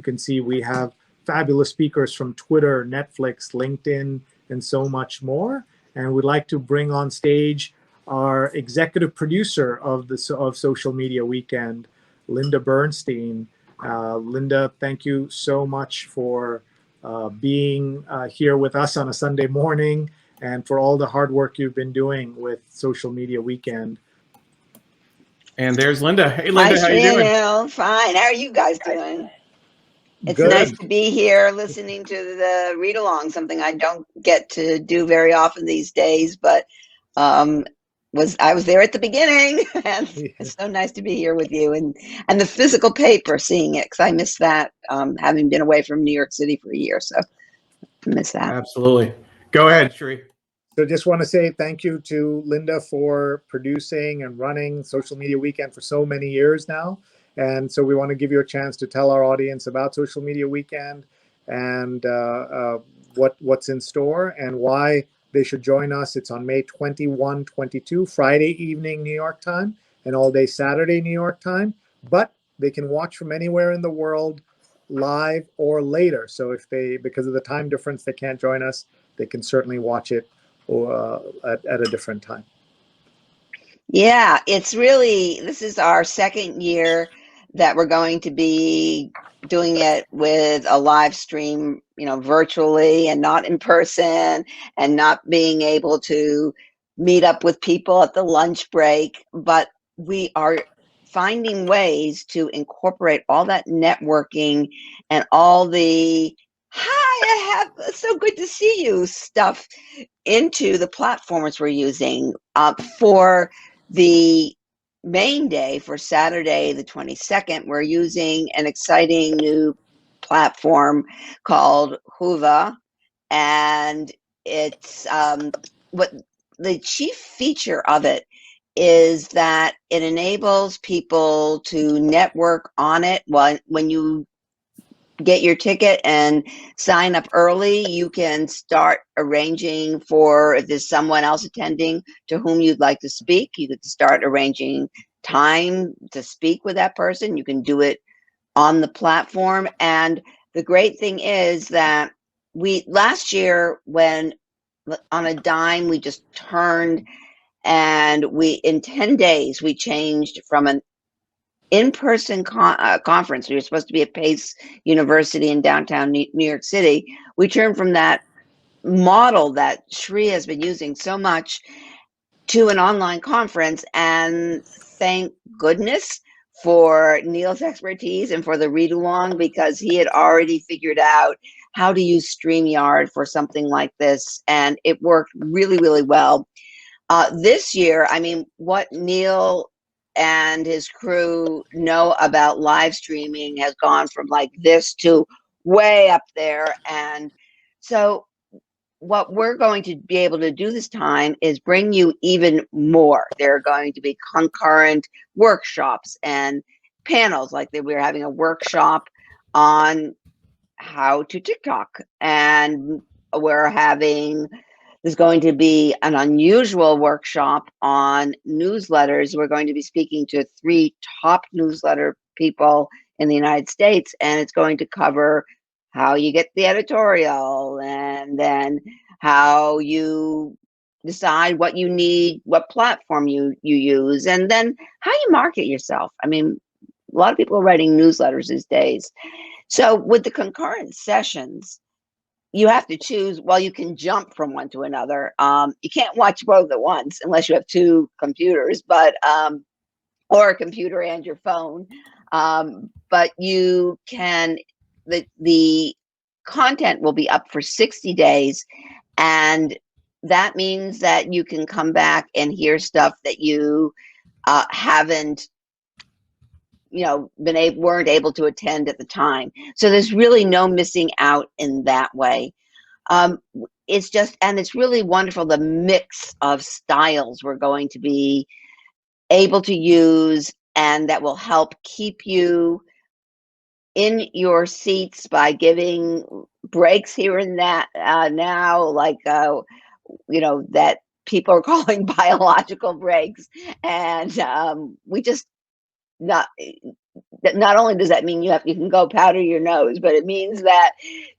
You can see we have fabulous speakers from Twitter, Netflix, LinkedIn, and so much more. And we'd like to bring on stage our executive producer of Social Media Weekend, Linda Bernstein. Linda, thank you so much for being here with us on a Sunday morning and for all the hard work you've been doing with Social Media Weekend. And there's Linda. Hey, Linda, how you doing? Fine. How are you guys doing? It's Good. nice to be here listening to the read along, something I don't get to do very often these days, but I was there at the beginning, and it's so nice to be here with you and the physical paper, seeing it, because I miss that, having been away from New York City for a year, so I miss that. Absolutely. Go ahead, Sri. So just want to say thank you to Linda for producing and running Social Media Weekend for so many years now. And so we want to give you a chance to tell our audience about Social Media Weekend and what's in store and why they should join us. It's on May 21, 22, Friday evening, New York time, and all day Saturday, New York time. But they can watch from anywhere in the world, live or later. So if because of the time difference, they can't join us, they can certainly watch it at a different time. Yeah, this is our second year that we're going to be doing it with a live stream, virtually and not in person, and not being able to meet up with people at the lunch break. But we are finding ways to incorporate all that networking and all the so good to see you stuff into the platforms we're using. For the main day, for Saturday the 22nd, we're using an exciting new platform called Huva, and it's what the chief feature of it is that it enables people to network on it. When you get your ticket and sign up early, you can start arranging for, if there's someone else attending to whom you'd like to speak, you could start arranging time to speak with that person. You can do it on the platform. And the great thing is that last year, when on a dime, we just turned, and in 10 days, we changed from an in-person conference. We were supposed to be at Pace University in downtown New York City. We turned from that model that Sri has been using so much to an online conference, and thank goodness for Neil's expertise and for the read along, because he had already figured out how to use StreamYard for something like this, and it worked really, really well. This year, what Neil and his crew know about live streaming has gone from like this to way up there. And so what we're going to be able to do this time is bring you even more. There are going to be concurrent workshops and panels, like we're having a workshop on how to TikTok, and there's going to be an unusual workshop on newsletters. We're going to be speaking to 3 top newsletter people in the United States, and it's going to cover how you get the editorial, and then how you decide what you need, what platform you use, and then how you market yourself. A lot of people are writing newsletters these days. So with the concurrent sessions, you have to choose. You can jump from one to another. You can't watch both at once unless you have 2 computers, or a computer and your phone. But you can, the content will be up for 60 days. And that means that you can come back and hear stuff that you haven't weren't able to attend at the time. So there's really no missing out in that way. It's really wonderful, the mix of styles we're going to be able to use, and that will help keep you in your seats by giving breaks here and that now, that people are calling biological breaks. And not only does that mean you can go powder your nose, but it means that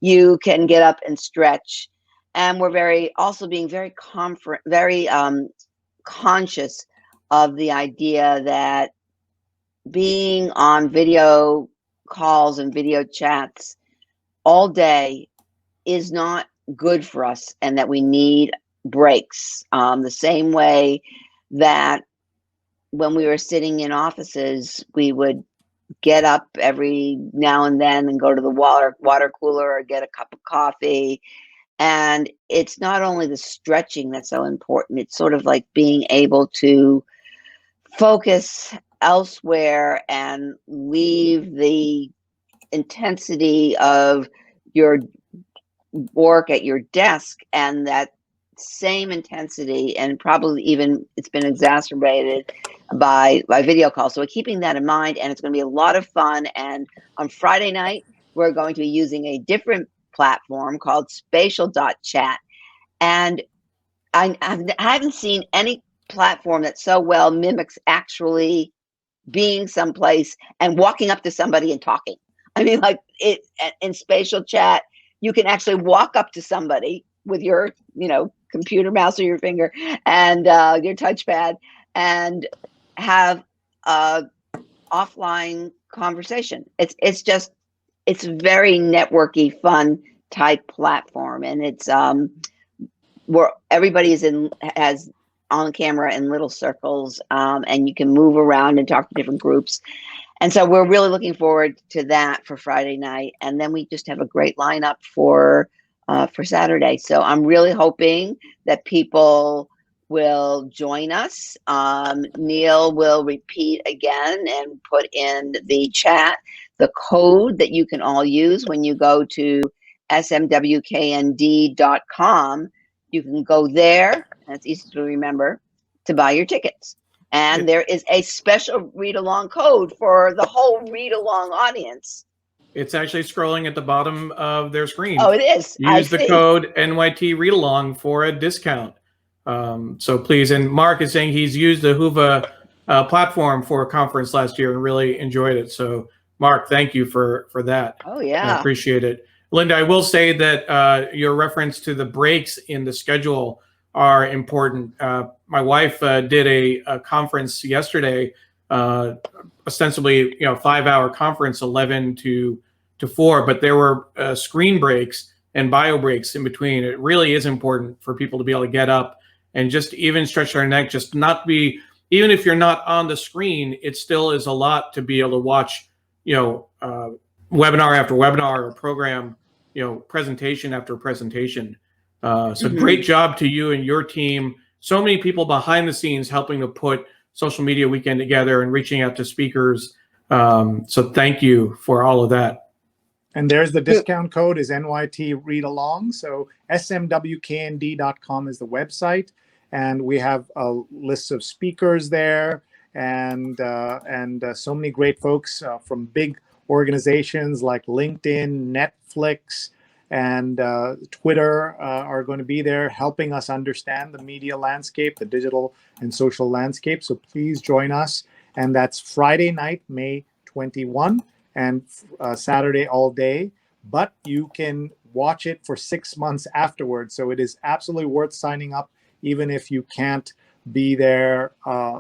you can get up and stretch. And we're also being very conscious of the idea that being on video calls and video chats all day is not good for us, and that we need breaks. The same way that when we were sitting in offices, we would get up every now and then and go to the water cooler or get a cup of coffee. And it's not only the stretching that's so important, it's sort of like being able to focus elsewhere and leave the intensity of your work at your desk, and that same intensity, and probably even it's been exacerbated by video calls. So we're keeping that in mind, and it's going to be a lot of fun. And on Friday night, we're going to be using a different platform called spatial.chat. And I haven't seen any platform that so well mimics actually being someplace and walking up to somebody and talking. I mean, like in spatial chat, you can actually walk up to somebody with your, computer mouse or your finger and your touchpad and have a offline conversation. It's very networky, fun type platform, and it's where everybody has on camera in little circles, and you can move around and talk to different groups. And so we're really looking forward to that for Friday night. And then we just have a great lineup for Saturday. So I'm really hoping that people will join us. Neil will repeat again and put in the chat the code that you can all use when you go to smwknd.com. You can go there, that's easy to remember, to buy your tickets. And there is a special read-along code for the whole read-along audience. It's actually scrolling at the bottom of their screen. Oh, it is. Use the code NYT read-along for a discount. So please, and Mark is saying he's used the Whova platform for a conference last year and really enjoyed it. So Mark, thank you for that. Oh, yeah. I appreciate it. Linda, I will say that your reference to the breaks in the schedule are important. My wife did a conference yesterday, ostensibly 5-hour conference, 11 to 4, but there were screen breaks and bio breaks in between. It really is important for people to be able to get up and just even stretch their neck, just not be, even if you're not on the screen, it still is a lot to be able to watch, webinar after webinar or program, presentation after presentation. So great job to you and your team. So many people behind the scenes helping to put Social Media Weekend together and reaching out to speakers. So thank you for all of that. And there's the discount code is NYT Read Along. So smwknd.com is the website. And we have a list of speakers there and so many great folks from big organizations like LinkedIn, Netflix, and Twitter are going to be there helping us understand the media landscape, the digital and social landscape. So please join us. And that's Friday night, May 21, and Saturday all day. But you can watch it for 6 months afterwards. So it is absolutely worth signing up, even if you can't be there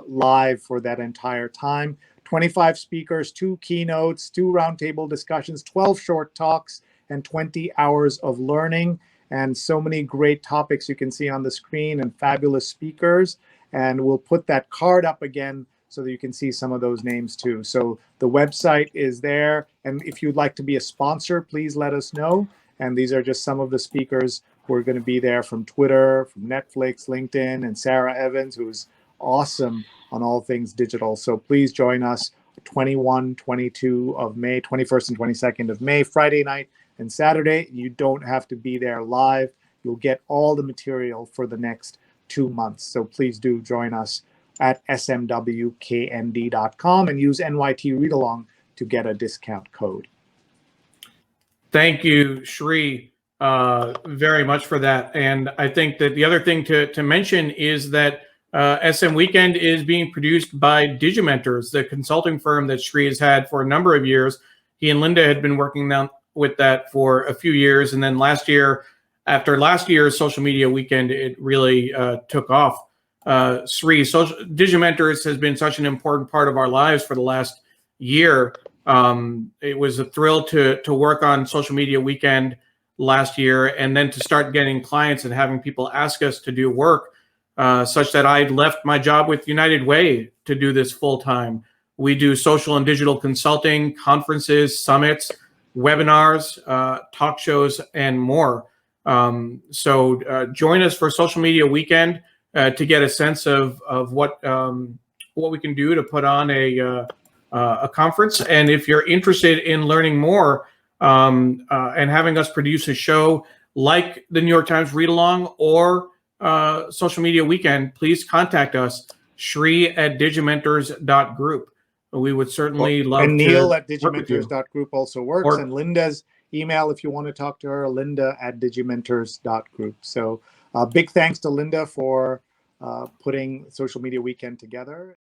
live for that entire time. 25 speakers, 2 keynotes, 2 roundtable discussions, 12 short talks, and 20 hours of learning, and so many great topics you can see on the screen and fabulous speakers. And we'll put that card up again so that you can see some of those names too. So the website is there. And if you'd like to be a sponsor, please let us know. And these are just some of the speakers who are going to be there from Twitter, from Netflix, LinkedIn, and Sarah Evans, who's awesome on all things digital. So please join us 21, 22 of May, 21st and 22nd of May, Friday night and Saturday. You don't have to be there live. You'll get all the material for the next 2 months. So please do join us at smwknd.com and use NYT Read Along to get a discount code. Thank you, Shri, very much for that. And I think that the other thing to mention is that SM Weekend is being produced by Digimentors, the consulting firm that Sri has had for a number of years. He and Linda had been working with that for a few years. And then last year, after last year's social media weekend, it really took off. Sri, Digimentors has been such an important part of our lives for the last year. It was a thrill to work on social media weekend last year, and then to start getting clients and having people ask us to do work, such that I left my job with United Way to do this full time. We do social and digital consulting, conferences, summits, webinars, talk shows, and more. So join us for Social Media Weekend to get a sense of what we can do to put on a conference. And if you're interested in learning more and having us produce a show like the New York Times Read Along or Social Media Weekend, please contact us, Shri@digimentors.group. We would certainly love and to. Neil at work with you. digimentors.group also works. And Linda's email, if you want to talk to her, linda@digimentors.group. So big thanks to Linda for putting Social Media Weekend together.